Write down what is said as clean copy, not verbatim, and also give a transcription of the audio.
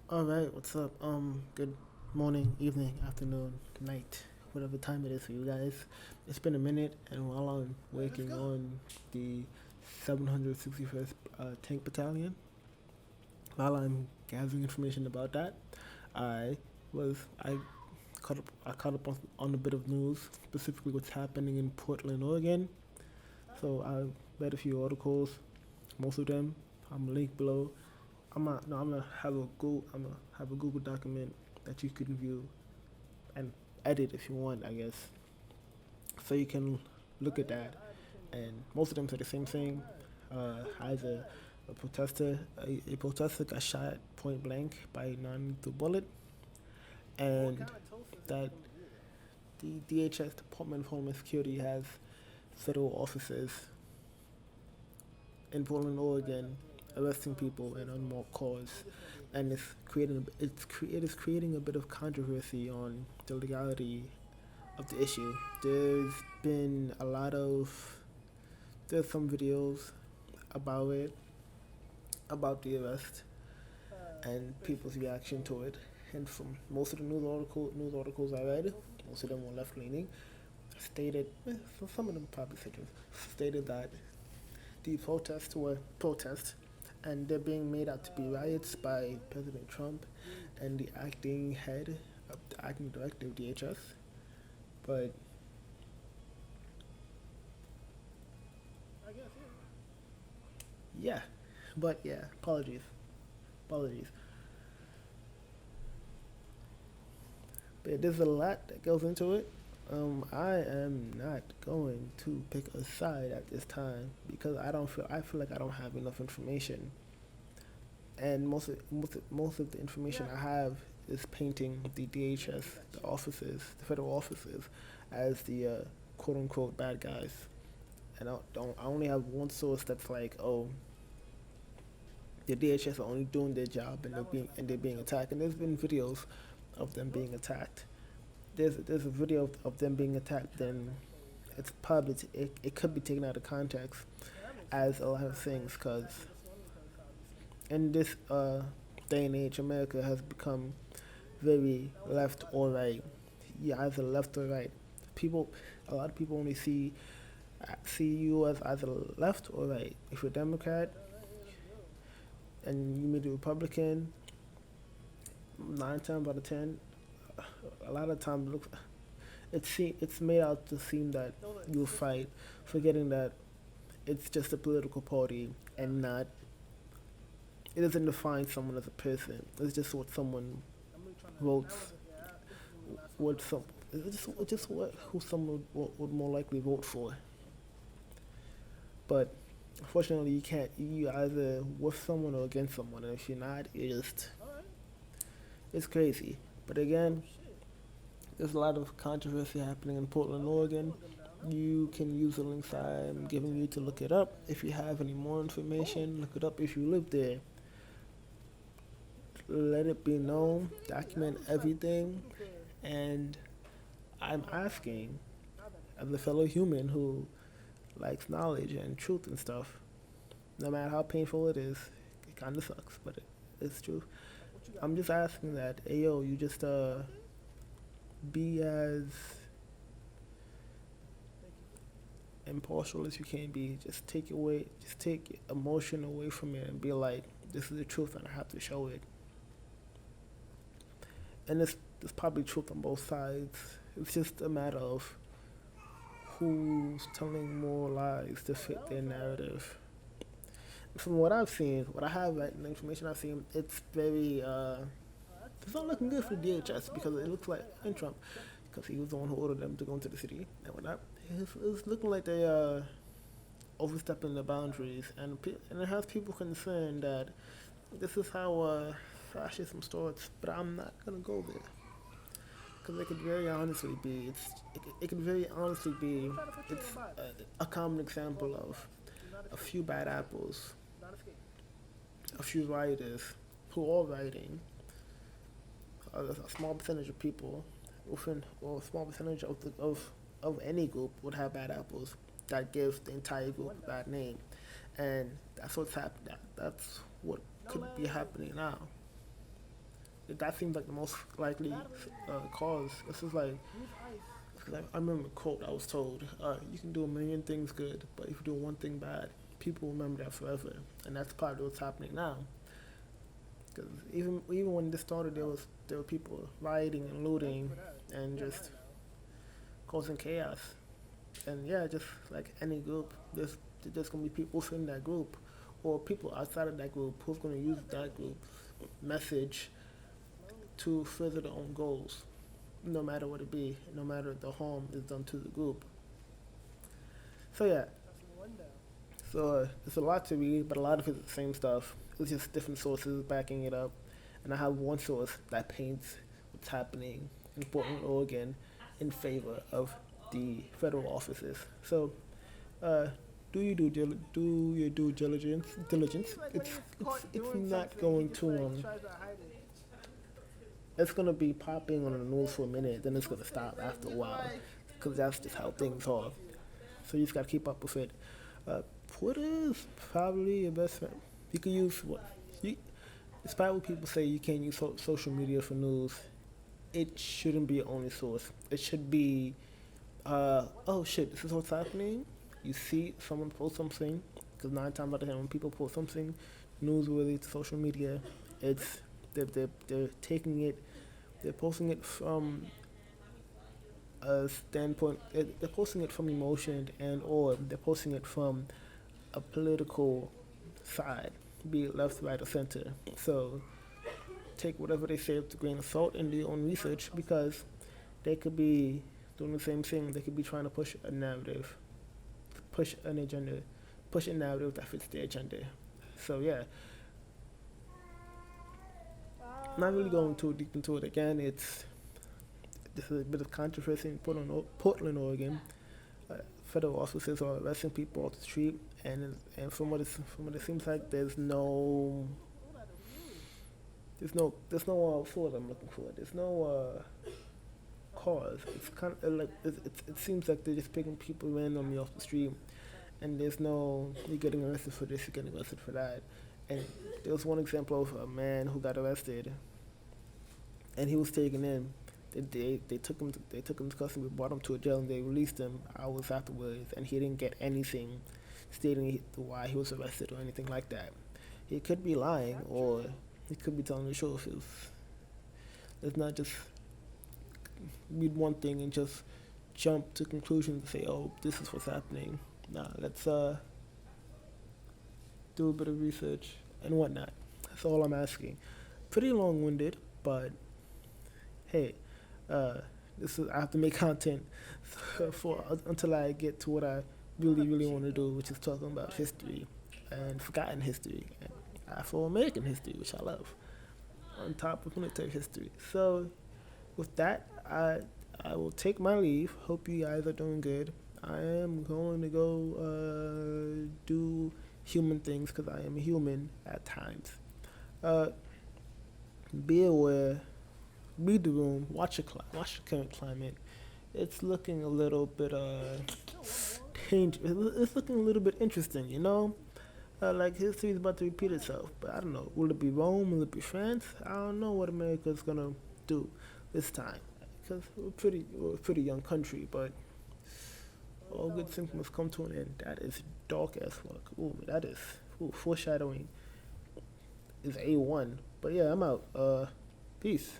All right, what's up? Good morning, evening, afternoon, night, whatever time it is for you guys. It's been a minute, and while I'm working on the 761st Tank Battalion, while I'm gathering information about that, I I caught up on a bit of news, specifically what's happening in Portland, Oregon. So I read a few articles, most of them I'm linked below. I'm gonna have a Google document that you can view and edit if you want, I guess. So you can look at that, and most of them say the same thing. Either a protester got shot point blank by a non-lethal bullet, and that the DHS Department of Homeland Security has federal officers in Portland, Oregon, arresting people in unmarked cars, and it is creating a bit of controversy on the legality of the issue. Been a lot of there's some videos about it, about the arrest, and people's reaction to it. And from most of the news articles I read, most of them were left leaning. Stated, so some of them probably stated that the protests were protests, and they're being made out to be riots by President Trump and the acting director of DHS. But yeah, but yeah, apologies. But there's a lot that goes into it. I am not going to pick a side at this time because I feel like I don't have enough information, and most of the information I have is painting the DHS, the federal officers, as the quote unquote bad guys. And I only have one source that's like, oh, the DHS are only doing their job and they're being attacked. And there's been videos of them being attacked. There's a video of them being attacked. Then it could be taken out of context as a lot of things because in this day and age, America has become very left or right. Yeah, either left or right. People, a lot of people only see you as either left or right. If you're a Democrat and you meet a Republican, 9 times out of 10, a lot of times it's made out to seem that you fight, forgetting that it's just a political party and not it doesn't define someone as a person. It's just what someone votes, what some it's just what who someone would more likely vote for. But unfortunately, you can't. You either with someone or against someone, and if you're not, it's crazy. But again, there's a lot of controversy happening in Portland, Oregon. You can use the links I'm giving you to look it up. If you have any more information, look it up. If you live there, let it be known. Document everything. And I'm asking, as a fellow human who likes knowledge and truth and stuff, no matter how painful it is, it kind of sucks, but it's true. I'm just asking that, hey yo, you just be as impartial as you can be. Just take emotion away from it and be like, this is the truth, and I have to show it. And there's probably truth on both sides. It's just a matter of who's telling more lies to fit their narrative. From what I've seen, what I have, right, the information I've seen, it's not looking good for DHS because it looks like and Trump, because he was the one who ordered them to go into the city and whatnot. It's looking like they overstepping the boundaries, and it has people concerned that this is how fascism starts. But I'm not gonna go there because it could very honestly be it's a common example of a few bad apples, a few rioters who are rioting, a small percentage of people within, or a small percentage of any group would have bad apples that gives the entire group a bad name, and that's what's happening. That's what could be happening now. That seems like the most likely cause. This is like, cause I remember a quote I was told: "You can do a million things good, but if you do one thing bad, people remember that forever." And that's probably what's happening now. Because even when this started, there were people rioting and looting and just causing chaos. And yeah, just like any group, there's gonna be people within that group, or people outside of that group who's gonna use that group's message to further their own goals, no matter what it be, no matter the harm is done to the group. So yeah, it's a lot to read, but a lot of it's the same stuff. It's just different sources backing it up, and I have one source that paints what's happening in Portland, Oregon, in favor of the federal offices. So, uh, do your due diligence. It's not going to it's gonna be popping on the news for a minute, then it's gonna stop after a while, because that's just how things are. So you just gotta keep up with it. Twitter is probably your best friend. You can use what you, despite what people say, you can't use social media for news. It shouldn't be your only source. It should be, oh shit, this is what's happening. You see someone post something, because 9 times out of 10, when people post something newsworthy to social media, it's they're taking it, they're posting it from a standpoint. They're posting it from emotion, and or they're posting it from a political side, be it left, right, or center. So take whatever they say with a grain of salt and do your own research, because they could be doing the same thing. They could be trying to push a narrative, push an agenda, push a narrative that fits their agenda. So yeah, not really going too deep into it again. This is a bit of controversy in Portland, Oregon. Federal officers are arresting people off the street, and from what it seems like, there's no word I'm looking for. There's no cause. It's kind of like it seems like they're just picking people randomly off the street, and there's no you're getting arrested for this, you're getting arrested for that. And there was one example of a man who got arrested, and he was taken in. They took him to custody, brought him to a jail, and they released him hours afterwards. And he didn't get anything stating why he was arrested or anything like that. He could be lying, or he could be telling the truth. Let's not just read one thing and just jump to conclusions and say, "Oh, this is what's happening." Nah, let's do a bit of research and whatnot. That's all I'm asking. Pretty long-winded, but hey, uh, I have to make content for until I get to what I really want to do, which is talking about history and forgotten history and Afro-American history, which I love, on top of military history. So with that, I will take my leave. Hope you guys are doing good. I am going to go do human things, because I am human at times. Uh, be aware, read the room, watch the current climate. It's looking a little bit it's looking a little bit interesting, you know. Like history is about to repeat itself, but I don't know. Will it be Rome? Will it be France? I don't know what America's gonna do this time, because we're a pretty young country, but all good things must come to an end. That is dark as fuck. Ooh, that is foreshadowing is A1. But yeah, I'm out. Peace.